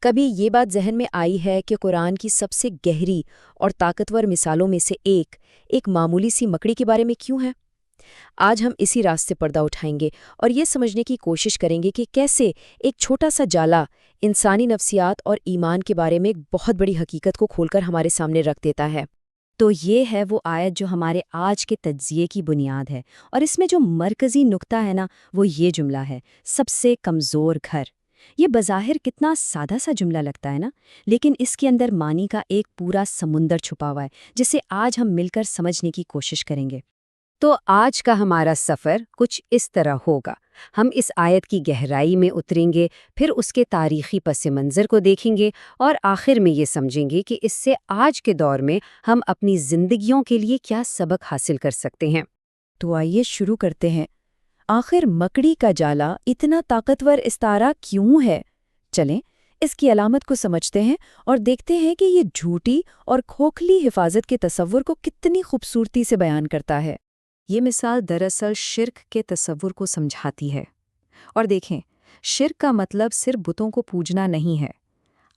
کبھی یہ بات ذہن میں آئی ہے کہ قرآن کی سب سے گہری اور طاقتور مثالوں میں سے ایک معمولی سی مکڑی کے بارے میں کیوں ہے؟ آج ہم اسی راستے پردہ اٹھائیں گے اور یہ سمجھنے کی کوشش کریں گے کہ کیسے ایک چھوٹا سا جالا انسانی نفسیات اور ایمان کے بارے میں ایک بہت بڑی حقیقت کو کھول کر ہمارے سامنے رکھ دیتا ہے۔ تو یہ ہے وہ آیت جو ہمارے آج کے تجزیے کی بنیاد ہے، اور اس میں جو مرکزی نقطہ ہے نا، وہ یہ جملہ ہے، سب سے کمزور گھر۔ یہ بظاہر کتنا سادہ سا جملہ لگتا ہے نا، لیکن اس کے اندر معنی کا ایک پورا سمندر چھپا ہوا ہے، جسے آج ہم مل کر سمجھنے کی کوشش کریں گے۔ تو آج کا ہمارا سفر کچھ اس طرح ہوگا۔ ہم اس آیت کی گہرائی میں اتریں گے، پھر اس کے تاریخی پس منظر کو دیکھیں گے، اور آخر میں یہ سمجھیں گے کہ اس سے آج کے دور میں ہم اپنی زندگیوں کے لیے کیا سبق حاصل کر سکتے ہیں۔ تو آئیے شروع کرتے ہیں۔ آخر مکڑی کا جالا اتنا طاقتور استعارہ کیوں ہے؟ چلیں اس کی علامت کو سمجھتے ہیں اور دیکھتے ہیں کہ یہ جھوٹی اور کھوکھلی حفاظت کے تصور کو کتنی خوبصورتی سے بیان کرتا ہے۔ یہ مثال دراصل شرک کے تصور کو سمجھاتی ہے۔ اور دیکھیں، شرک کا مطلب صرف بتوں کو پوجنا نہیں ہے۔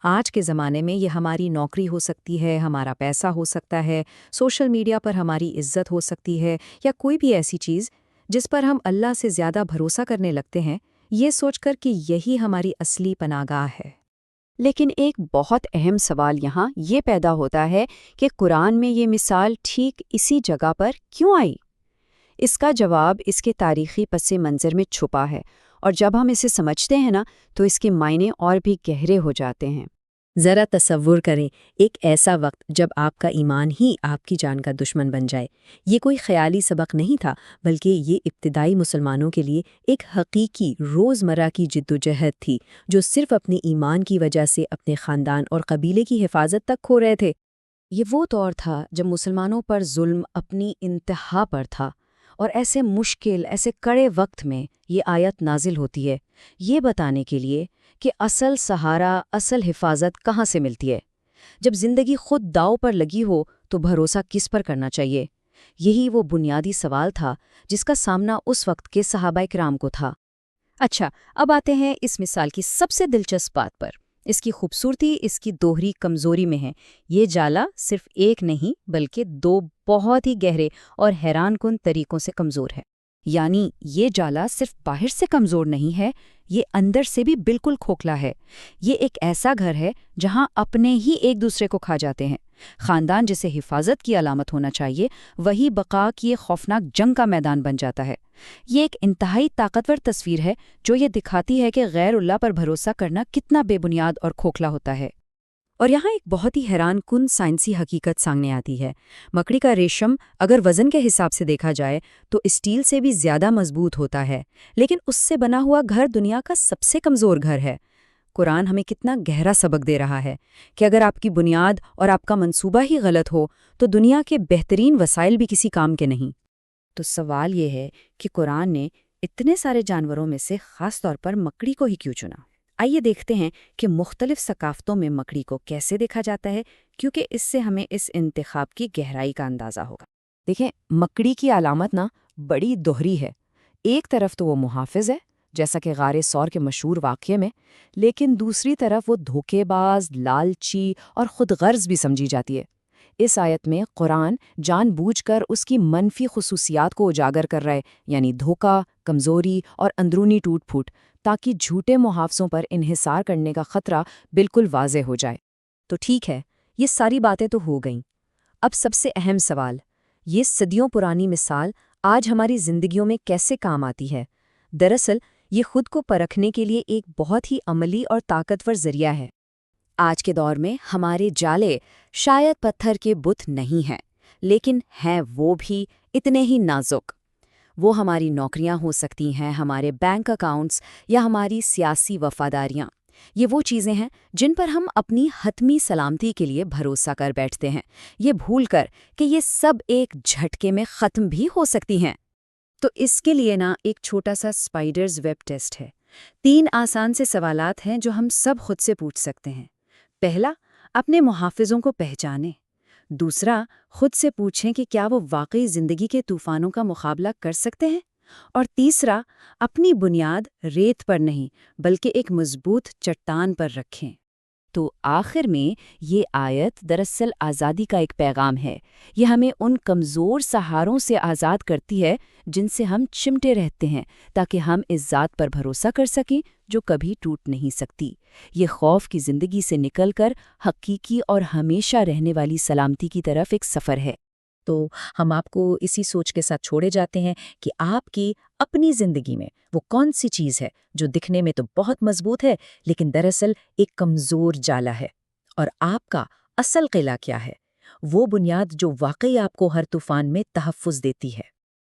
آج کے زمانے میں یہ ہماری نوکری ہو سکتی ہے، ہمارا پیسہ ہو سکتا ہے، سوشل میڈیا پر ہماری عزت ہو سکتی ہے، یا کوئی بھی ایسی چیز جس پر ہم اللہ سے زیادہ بھروسہ کرنے لگتے ہیں، یہ سوچ کر کہ یہی ہماری اصلی پناہگاہ ہے۔ لیکن ایک بہت اہم سوال یہاں یہ پیدا ہوتا ہے کہ قرآن میں یہ مثال ٹھیک اسی جگہ پر کیوں آئی؟ اس کا جواب اس کے تاریخی پس منظر میں چھپا ہے، اور جب ہم اسے سمجھتے ہیں نا، تو اس کے معنی اور بھی گہرے ہو جاتے ہیں۔ ذرا تصور کریں، ایک ایسا وقت جب آپ کا ایمان ہی آپ کی جان کا دشمن بن جائے۔ یہ کوئی خیالی سبق نہیں تھا، بلکہ یہ ابتدائی مسلمانوں کے لیے ایک حقیقی روزمرہ کی جدوجہد تھی، جو صرف اپنے ایمان کی وجہ سے اپنے خاندان اور قبیلے کی حفاظت تک کھو رہے تھے۔ یہ وہ دور تھا جب مسلمانوں پر ظلم اپنی انتہا پر تھا، اور ایسے مشکل، ایسے کڑے وقت میں یہ آیت نازل ہوتی ہے، یہ بتانے کے لیے کہ اصل سہارا، اصل حفاظت کہاں سے ملتی ہے۔ جب زندگی خود داؤ پر لگی ہو تو بھروسہ کس پر کرنا چاہیے؟ یہی وہ بنیادی سوال تھا جس کا سامنا اس وقت کے صحابہ کرام کو تھا۔ اچھا، اب آتے ہیں اس مثال کی سب سے دلچسپ بات پر۔ اس کی خوبصورتی اس کی دوہری کمزوری میں ہے۔ یہ جالا صرف ایک نہیں بلکہ دو بہت ہی گہرے اور حیران کن طریقوں سے کمزور ہے۔ یعنی یہ جالا صرف باہر سے کمزور نہیں ہے، یہ اندر سے بھی بالکل کھوکھلا ہے۔ یہ ایک ایسا گھر ہے جہاں اپنے ہی ایک دوسرے کو کھا جاتے ہیں۔ خاندان جسے حفاظت کی علامت ہونا چاہیے، وہی بقا کی ایک خوفناک جنگ کا میدان بن جاتا ہے۔ یہ ایک انتہائی طاقتور تصویر ہے جو یہ دکھاتی ہے کہ غیر اللہ پر بھروسہ کرنا کتنا بے بنیاد اور کھوکھلا ہوتا ہے۔ اور یہاں ایک بہت ہی حیران کن سائنسی حقیقت سامنے آتی ہے۔ مکڑی کا ریشم اگر وزن کے حساب سے دیکھا جائے تو اسٹیل سے بھی زیادہ مضبوط ہوتا ہے، لیکن اس سے بنا ہوا گھر دنیا کا سب سے کمزور گھر ہے۔ قرآن ہمیں کتنا گہرا سبق دے رہا ہے کہ اگر آپ کی بنیاد اور آپ کا منصوبہ ہی غلط ہو تو دنیا کے بہترین وسائل بھی کسی کام کے نہیں۔ تو سوال یہ ہے کہ قرآن نے اتنے سارے جانوروں میں سے خاص طور پر مکڑی کو ہی کیوں چنا؟ آئیے دیکھتے ہیں کہ مختلف ثقافتوں میں مکڑی کو کیسے دیکھا جاتا ہے، کیونکہ اس سے ہمیں اس انتخاب کی گہرائی کا اندازہ ہوگا۔ دیکھیں، مکڑی کی علامت بڑی دوہری ہے۔ ایک طرف تو وہ محافظ ہے، جیسا کہ غار ثور کے مشہور واقعے میں، لیکن دوسری طرف وہ دھوکے باز، لالچی اور خود غرض بھی سمجھی جاتی ہے۔ اس آیت میں قرآن جان بوجھ کر اس کی منفی خصوصیات کو اجاگر کر رہا ہے، یعنی دھوکہ، کمزوری اور اندرونی ٹوٹ پھوٹ، تاکہ جھوٹے محافظوں پر انحصار کرنے کا خطرہ بالکل واضح ہو جائے۔ تو ٹھیک ہے، یہ ساری باتیں تو ہو گئیں۔ اب سب سے اہم سوال، یہ صدیوں پرانی مثال آج ہماری زندگیوں میں کیسے کام آتی ہے؟ دراصل یہ خود کو پرکھنے کے لیے ایک بہت ہی عملی اور طاقتور ذریعہ ہے۔ آج کے دور میں ہمارے جالے شاید پتھر کے بت نہیں ہیں، لیکن ہیں وہ بھی اتنے ہی نازک۔ وہ ہماری نوکریاں ہو سکتی ہیں، ہمارے بینک اکاؤنٹس یا ہماری سیاسی وفاداریاں۔ یہ وہ چیزیں ہیں جن پر ہم اپنی حتمی سلامتی کے لیے بھروسہ کر بیٹھتے ہیں، یہ بھول کر کہ یہ سب ایک جھٹکے میں ختم بھی ہو سکتی ہیں۔ تو اس کے لیے ایک چھوٹا سا اسپائڈرز ویب ٹیسٹ ہے۔ 3 آسان سے سوالات ہیں جو ہم سب خود سے پوچھ سکتے ہیں۔ پہلا، اپنے محافظوں کو پہچانیں۔ دوسرا، خود سے پوچھیں کہ کیا وہ واقعی زندگی کے طوفانوں کا مقابلہ کر سکتے ہیں۔ اور تیسرا، اپنی بنیاد ریت پر نہیں بلکہ ایک مضبوط چٹان پر رکھیں۔ تو آخر میں یہ آیت دراصل آزادی کا ایک پیغام ہے۔ یہ ہمیں ان کمزور سہاروں سے آزاد کرتی ہے جن سے ہم چمٹے رہتے ہیں، تاکہ ہم اس ذات پر بھروسہ کر سکیں جو کبھی ٹوٹ نہیں سکتی۔ یہ خوف کی زندگی سے نکل کر حقیقی اور ہمیشہ رہنے والی سلامتی کی طرف ایک سفر ہے۔ تو ہم آپ کو اسی سوچ کے ساتھ چھوڑے جاتے ہیں کہ آپ کی اپنی زندگی میں وہ کون سی چیز ہے جو دکھنے میں تو بہت مضبوط ہے لیکن دراصل ایک کمزور جالا ہے، اور آپ کا اصل قلعہ کیا ہے، وہ بنیاد جو واقعی آپ کو ہر طوفان میں تحفظ دیتی ہے۔